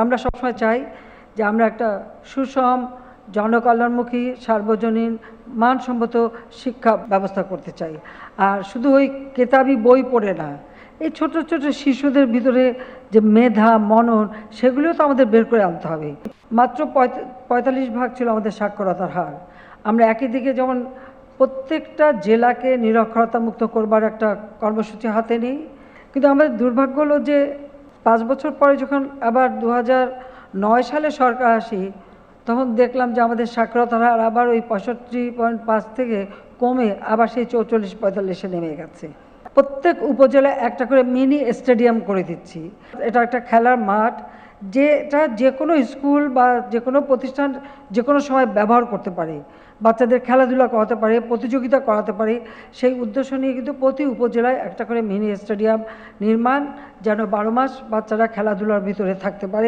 আমরা সবসময় চাই যে আমরা একটা সুষম জনকল্যাণমুখী সার্বজনীন মানসম্মত শিক্ষা ব্যবস্থা করতে চাই। আর শুধু ওই কেতাবি বই পড়ে না, এই ছোট ছোট শিশুদের ভিতরে যে মেধা মনন সেগুলিও তো আমাদের বের করে আনতে হবে। মাত্র ৪৫% ছিল আমাদের সাক্ষরতার হার। আমরা একই দিকে যেমন প্রত্যেকটা জেলাকে নিরক্ষরতা মুক্ত করবার একটা কর্মসূচি হাতে নিই, কিন্তু আমাদের দুর্ভাগ্য হলো যে ৫ বছর পরে যখন আবার ২০০৯ সালে সরকার আসি, তখন দেখলাম যে আমাদের সাক্ষরতার হার আবার ওই ৬৫.৫ থেকে কমে আবার সেই ৪৪-৪৫-এ নেমে গেছে। প্রত্যেক উপজেলায় একটা করে মিনি স্টেডিয়াম করে দিচ্ছি। এটা একটা খেলার মাঠ, যেটা যে কোনো স্কুল বা যে কোনো প্রতিষ্ঠান যে কোনো সময় ব্যবহার করতে পারে, বাচ্চাদের খেলাধুলা করাতে পারে, প্রতিযোগিতা করাতে পারে। সেই উদ্দেশ্য নিয়ে কিন্তু প্রতি উপজেলায় একটা করে মিনি স্টেডিয়াম নির্মাণ, যেন ১২ মাস বাচ্চারা খেলাধুলার ভিতরে থাকতে পারে।